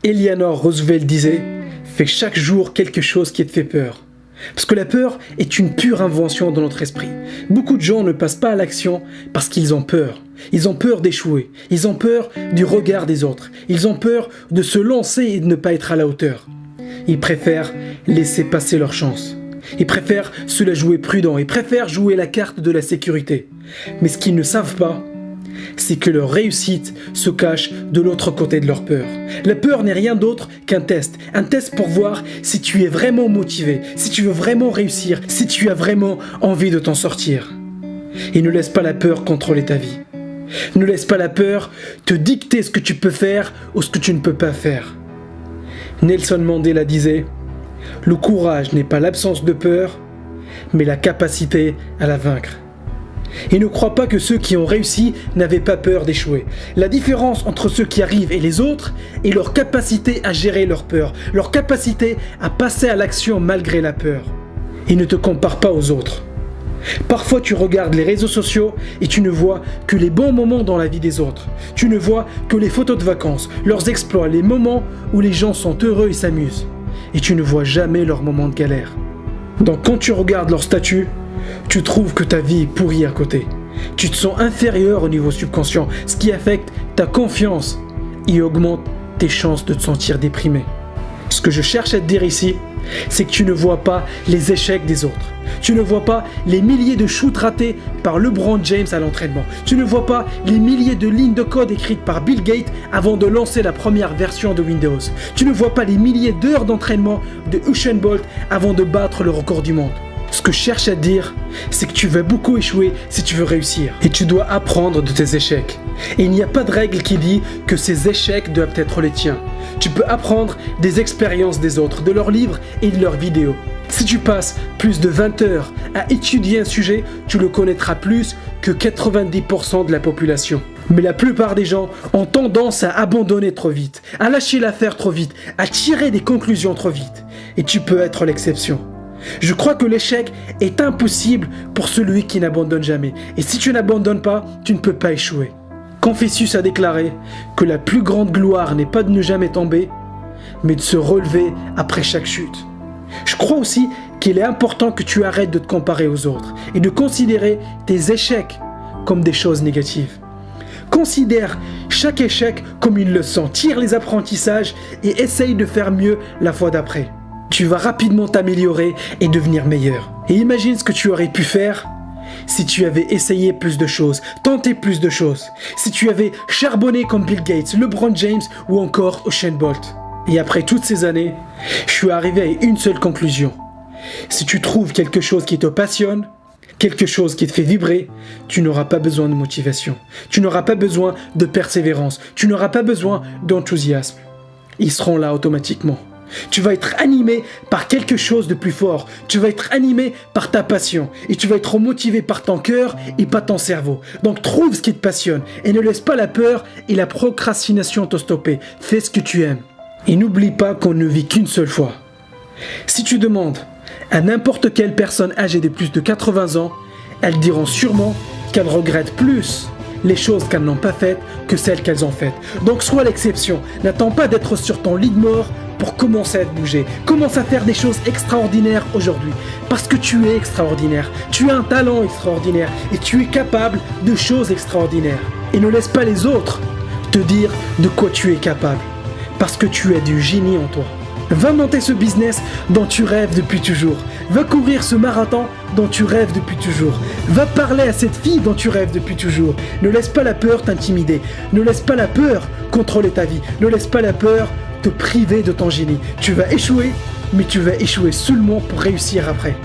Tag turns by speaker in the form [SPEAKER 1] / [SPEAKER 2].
[SPEAKER 1] Eleanor Roosevelt disait « Fais chaque jour quelque chose qui te fait peur ». Parce que la peur est une pure invention dans notre esprit. Beaucoup de gens ne passent pas à l'action parce qu'ils ont peur. Ils ont peur d'échouer. Ils ont peur du regard des autres. Ils ont peur de se lancer et de ne pas être à la hauteur. Ils préfèrent laisser passer leur chance. Ils préfèrent se la jouer prudent. Ils préfèrent jouer la carte de la sécurité. Mais ce qu'ils ne savent pas, c'est que leur réussite se cache de l'autre côté de leur peur. La peur n'est rien d'autre qu'un test. Un test pour voir si tu es vraiment motivé, si tu veux vraiment réussir, si tu as vraiment envie de t'en sortir. Et ne laisse pas la peur contrôler ta vie. Ne laisse pas la peur te dicter ce que tu peux faire ou ce que tu ne peux pas faire. Nelson Mandela disait « Le courage n'est pas l'absence de peur, mais la capacité à la vaincre. » Et ne crois pas que ceux qui ont réussi n'avaient pas peur d'échouer. La différence entre ceux qui arrivent et les autres est leur capacité à gérer leur peur, leur capacité à passer à l'action malgré la peur. Et ne te compare pas aux autres. Parfois tu regardes les réseaux sociaux et tu ne vois que les bons moments dans la vie des autres. Tu ne vois que les photos de vacances, leurs exploits, les moments où les gens sont heureux et s'amusent. Et tu ne vois jamais leurs moments de galère. Donc quand tu regardes leur statut, tu trouves que ta vie est pourrie à côté. Tu te sens inférieur au niveau subconscient, ce qui affecte ta confiance et augmente tes chances de te sentir déprimé. Ce que je cherche à te dire ici, c'est que tu ne vois pas les échecs des autres. Tu ne vois pas les milliers de shoots ratés par LeBron James à l'entraînement. Tu ne vois pas les milliers de lignes de code écrites par Bill Gates avant de lancer la première version de Windows. Tu ne vois pas les milliers d'heures d'entraînement de Usain Bolt avant de battre le record du monde. Ce que je cherche à te dire, c'est que tu vas beaucoup échouer si tu veux réussir. Et tu dois apprendre de tes échecs. Et il n'y a pas de règle qui dit que ces échecs doivent être les tiens. Tu peux apprendre des expériences des autres, de leurs livres et de leurs vidéos. Si tu passes plus de 20 heures à étudier un sujet, tu le connaîtras plus que 90% de la population. Mais la plupart des gens ont tendance à abandonner trop vite, à lâcher l'affaire trop vite, à tirer des conclusions trop vite. Et tu peux être l'exception. Je crois que l'échec est impossible pour celui qui n'abandonne jamais. Et si tu n'abandonnes pas, tu ne peux pas échouer. Confucius a déclaré que la plus grande gloire n'est pas de ne jamais tomber, mais de se relever après chaque chute. Je crois aussi qu'il est important que tu arrêtes de te comparer aux autres et de considérer tes échecs comme des choses négatives. Considère chaque échec comme une leçon, tire les apprentissages et essaye de faire mieux la fois d'après. Tu vas rapidement t'améliorer et devenir meilleur. Et imagine ce que tu aurais pu faire si tu avais essayé plus de choses, tenté plus de choses, si tu avais charbonné comme Bill Gates, LeBron James ou encore Usain Bolt. Et après toutes ces années, je suis arrivé à une seule conclusion. Si tu trouves quelque chose qui te passionne, quelque chose qui te fait vibrer, tu n'auras pas besoin de motivation, tu n'auras pas besoin de persévérance, tu n'auras pas besoin d'enthousiasme. Ils seront là automatiquement. Tu vas être animé par quelque chose de plus fort. Tu vas être animé par ta passion. Et tu vas être motivé par ton cœur et pas ton cerveau. Donc trouve ce qui te passionne. Et ne laisse pas la peur et la procrastination te stopper. Fais ce que tu aimes. Et n'oublie pas qu'on ne vit qu'une seule fois. Si tu demandes à n'importe quelle personne âgée de plus de 80 ans, elles diront sûrement qu'elles regrettent plus les choses qu'elles n'ont pas faites que celles qu'elles ont faites. Donc sois l'exception. N'attends pas d'être sur ton lit de mort pour commencer à te bouger. Commence à faire des choses extraordinaires aujourd'hui. Parce que tu es extraordinaire. Tu as un talent extraordinaire. Et tu es capable de choses extraordinaires. Et ne laisse pas les autres te dire de quoi tu es capable. Parce que tu as du génie en toi. Va monter ce business dont tu rêves depuis toujours. Va courir ce marathon dont tu rêves depuis toujours. Va parler à cette fille dont tu rêves depuis toujours. Ne laisse pas la peur t'intimider. Ne laisse pas la peur contrôler ta vie. Ne laisse pas la peur te priver de ton génie. Tu vas échouer, mais tu vas échouer seulement pour réussir après.